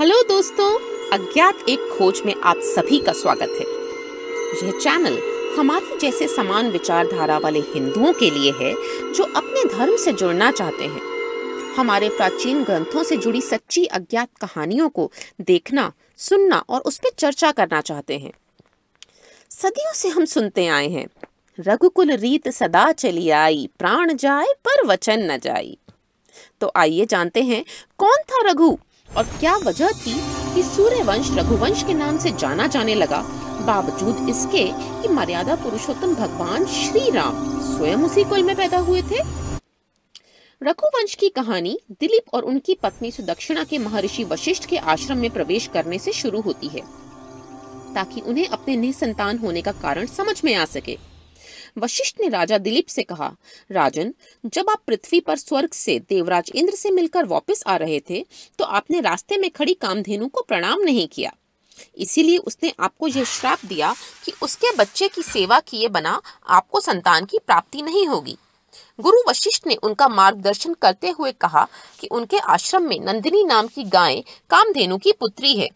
Hello दोस्तों, अज्ञात एक खोज में आप सभी का स्वागत है। यह चैनल हमारे जैसे समान विचारधारा वाले हिंदुओं के लिए है जो अपने धर्म से जुड़ना चाहते हैं। हमारे प्राचीन ग्रंथों से जुड़ी सच्ची अज्ञात कहानियों को देखना, सुनना और उस पर चर्चा करना चाहते हैं। सदियों से हम सुनते आए हैं, रघुकुल रीत सदा चली आई, प्राण जाए पर वचन न जाई। तो आइए जानते हैं कौन था रघु और क्या वजह थी कि सूर्यवंश रघुवंश के नाम से जाना जाने लगा, बावजूद इसके कि मर्यादा पुरुषोत्तम भगवान श्री राम स्वयं उसी कुल में पैदा हुए थे। रघुवंश की कहानी दिलीप और उनकी पत्नी सुदक्षिणा के महर्षि वशिष्ठ के आश्रम में प्रवेश करने से शुरू होती है, ताकि उन्हें अपने निसंतान होने का कारण समझ में आ सके। वशिष्ठ ने राजा दिलीप से कहा, राजन, जब आप पृथ्वी पर स्वर्ग से देवराज इंद्र से मिलकर वापस आ रहे थे तो आपने रास्ते में खड़ी कामधेनु को प्रणाम नहीं किया। इसीलिए उसने आपको यह श्राप दिया कि उसके बच्चे की सेवा किए बिना आपको संतान की प्राप्ति नहीं होगी। गुरु वशिष्ठ ने उनका मार्गदर्शन करते हुए कहा कि उनके आश्रम में नंदिनी नाम की गाय कामधेनु की पुत्री है,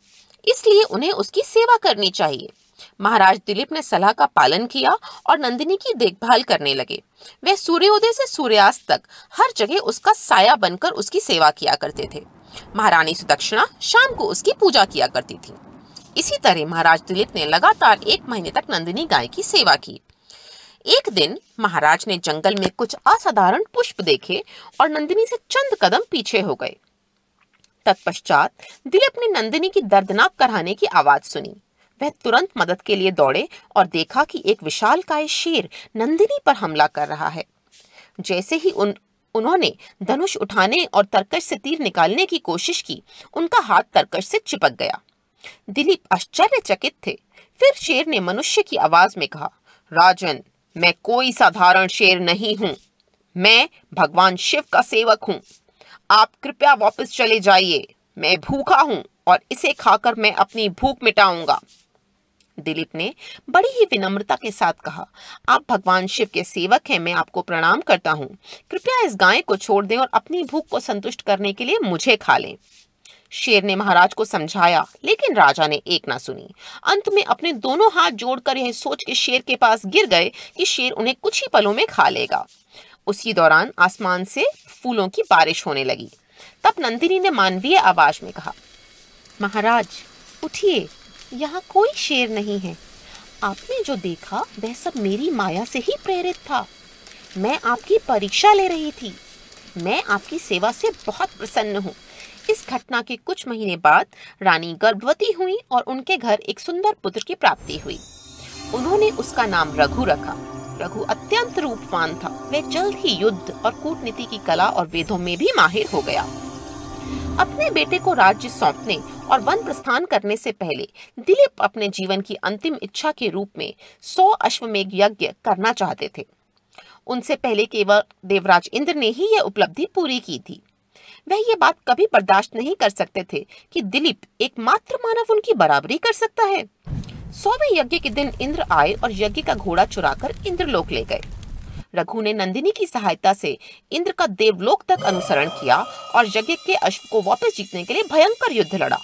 इसलिए उन्हें उसकी सेवा करनी चाहिए। महाराज दिलीप ने सलाह का पालन किया और नंदिनी की देखभाल करने लगे। वे सूर्योदय से सूर्यास्त तक हर जगह उसका साया बनकर उसकी सेवा किया करते थे। महारानी सुदक्षिणा शाम को उसकी पूजा किया करती थी। इसी तरह महाराज दिलीप ने लगातार 1 महीने तक नंदिनी गाय की सेवा की। एक दिन महाराज ने जंगल में कुछ असाधारण पुष्प देखे और नंदिनी से चंद कदम पीछे हो गए। तत्पश्चात दिलीप ने नंदिनी की दर्दनाक कराहने की आवाज सुनी। वह तुरंत मदद के लिए दौड़े और देखा कि एक विशालकाय शेर नंदिनी पर हमला कर रहा है। जैसे ही उन्होंने धनुष उठाने और तरकश से तीर निकालने की कोशिश की, उनका हाथ तरकश से चिपक गया। दिलीप आश्चर्यचकित थे। फिर शेर ने मनुष्य की आवाज में कहा, राजन, मैं कोई साधारण शेर नहीं हूं, मैं भगवान शिव का सेवक हूं। आप कृपया वापस चले जाइए, मैं भूखा हूं और इसे खाकर मैं अपनी भूख मिटाऊंगा। दिलीप ने बड़ी ही विनम्रता के साथ कहा, आप भगवान शिव के सेवक हैं, मैं आपको प्रणाम करता हूँ। कृपया इस गाय को छोड़ दें और अपनी भूख को संतुष्ट करने के लिए मुझे खा लें। शेर ने महाराज को समझाया, लेकिन राजा ने एक ना सुनी। अंत में अपने दोनों हाथ जोड़कर यह सोच के शेर के पास गिर गए कि शेर उन्हें कुछ ही पलों में खा लेगा। उसी दौरान आसमान से फूलों की बारिश होने लगी। तब नंदिनी ने मानवीय आवाज में कहा, महाराज उठिए, यहाँ कोई शेर नहीं है। आपने जो देखा वह सब मेरी माया से ही प्रेरित था। मैं आपकी परीक्षा ले रही थी। मैं आपकी सेवा से बहुत प्रसन्न हूँ। इस घटना के कुछ महीने बाद रानी गर्भवती हुई और उनके घर एक सुंदर पुत्र की प्राप्ति हुई। उन्होंने उसका नाम रघु रखा। रघु अत्यंत रूपवान था। वह जल्द ही युद्ध और कूटनीति की कला और वेदों में भी माहिर हो गया। अपने बेटे को राज्य सौंपने और वन प्रस्थान करने से पहले दिलीप अपने जीवन की अंतिम इच्छा के रूप में 100 अश्वमेध यज्ञ करना चाहते थे। उनसे पहले केवल देवराज इंद्र ने ही यह उपलब्धि पूरी की थी। वह ये बात कभी बर्दाश्त नहीं कर सकते थे कि दिलीप एकमात्र मानव उनकी बराबरी कर सकता है। 100वें यज्ञ के दिन इंद्र आए और यज्ञ का घोड़ा चुराकर इंद्रलोक ले गए। रघु ने नंदिनी की सहायता से इंद्र का देवलोक तक अनुसरण किया और यज्ञ के अश्व को वापस जीतने के लिए भयंकर युद्ध लड़ा।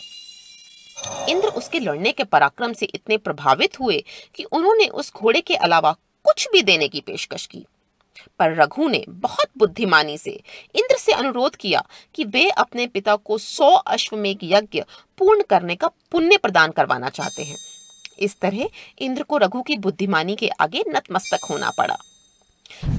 इंद्र उसके लड़ने के पराक्रम से इतने प्रभावित हुए कि उन्होंने उस घोड़े के अलावा कुछ भी देने की पेशकश की। पर रघु ने बहुत बुद्धिमानी से इंद्र से अनुरोध किया कि वे अपने पिता को 100 अश्वमेध यज्ञ पूर्ण करने का पुण्य प्रदान करवाना चाहते हैं। इस तरह इंद्र को रघु की बुद्धिमानी के आगे नतमस्तक होना पड़ा।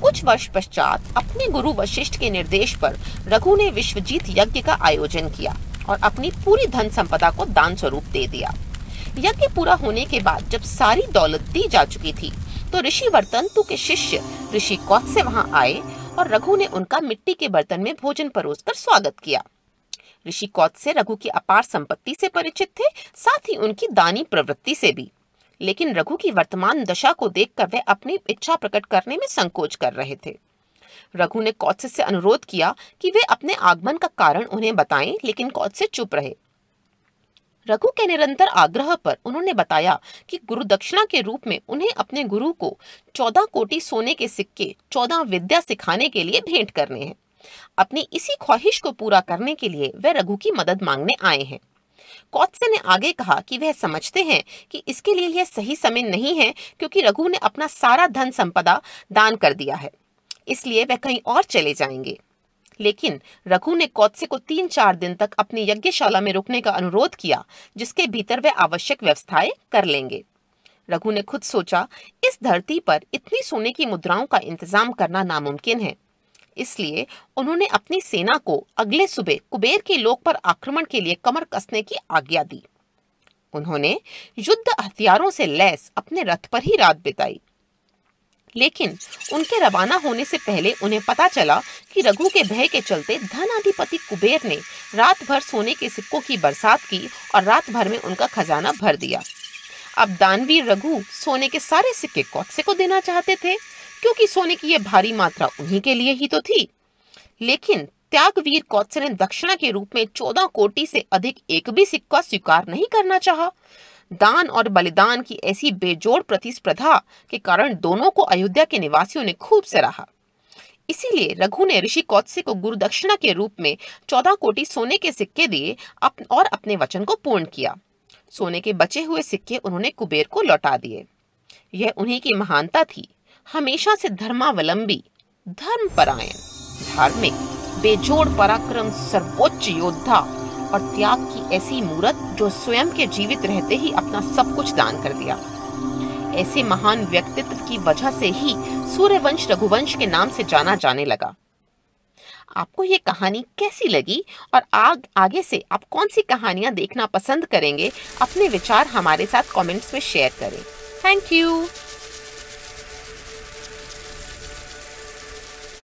कुछ वर्ष पश्चात अपने गुरु वशिष्ठ के निर्देश पर रघु ने विश्वजीत यज्ञ का आयोजन किया और अपनी पूरी धन संपदा को दान स्वरूप दे दिया। यज्ञ पूरा होने के बाद जब सारी दौलत दी जा चुकी थी तो ऋषि वर्तंतु के शिष्य ऋषि कौत्स्य वहां आए और रघु ने उनका मिट्टी के बर्तन में भोजन परोसकर स्वागत किया। ऋषि कौत्स्य रघु की अपार संपत्ति से परिचित थे, साथ ही उनकी दानी प्रवृत्ति से भी। लेकिन रघु की वर्तमान दशा को देखकर वे अपनी इच्छा प्रकट करने में संकोच कर रहे थे। रघु ने कौत्स्य से अनुरोध किया कि वे अपने आगमन का कारण उन्हें बताएं, लेकिन कौत्स्य चुप रहे। रघु के निरंतर आग्रह पर उन्होंने बताया कि गुरु दक्षिणा के रूप में उन्हें अपने गुरु को 14 कोटि सोने के सिक्के 14 विद्या सिखाने के लिए भेंट करने हैं। अपनी इसी ख्वाहिश को पूरा करने के लिए वे रघु की मदद मांगने आए हैं। कौत्से ने आगे कहा कि वह समझते हैं कि इसके लिए यह सही समय नहीं है, क्योंकि रघु ने अपना सारा धन संपदा दान कर दिया है, इसलिए वह कहीं और चले जाएंगे। लेकिन रघु ने कौत्से को 3-4 दिन तक अपनी यज्ञशाला में रुकने का अनुरोध किया, जिसके भीतर वे आवश्यक व्यवस्थाएं कर लेंगे। रघु ने खुद सोचा, इस धरती पर इतनी सोने की मुद्राओं का इंतजाम करना नामुमकिन है, इसलिए उन्होंने अपनी सेना को अगले सुबह कुबेर के लोक पर आक्रमण के लिए कमर कसने की आज्ञा दी। उन्होंने युद्ध हथियारों से लैस अपने रथ पर ही रात बिताई। लेकिन उनके रवाना होने से पहले उन्हें पता चला कि रघु के भय के चलते धनाधिपति कुबेर ने रात भर सोने के सिक्कों की बरसात की और रात भर में उनका खजाना भर दिया। अब दानवीर रघु सोने के सारे सिक्के कौत्से को देना चाहते थे, क्योंकि सोने की यह भारी मात्रा उन्हीं के लिए ही तो थी। लेकिन त्यागवीर कौत्से ने दक्षिणा के रूप में 14 कोटि से अधिक एक भी सिक्का स्वीकार नहीं करना चाहा। दान और बलिदान की ऐसी बेजोड़ प्रतिस्पर्धा के कारण दोनों को अयोध्या के निवासियों ने खूब सराहा। इसीलिए रघु ने ऋषि कौत्से को गुरु दक्षिणा के रूप में 14 कोटि सोने के सिक्के दिए और अपने वचन को पूर्ण किया। सोने के बचे हुए सिक्के उन्होंने कुबेर को लौटा दिए। यह उन्हीं की महानता थी, हमेशा से धर्मावलंबी, धर्मपरायण, धार्मिक, बेजोड़ पराक्रम, सर्वोच्च योद्धा और त्याग की ऐसी मूरत जो स्वयं के जीवित रहते ही अपना सब कुछ दान कर दिया। ऐसे महान व्यक्तित्व की वजह से ही सूर्यवंश रघुवंश के नाम से जाना जाने लगा। आपको ये कहानी कैसी लगी और आगे से आप कौन सी कहानियां देखना पसंद करेंगे? अपने विचार हमारे साथ कमेंट्स में शेयर करें। Thank you.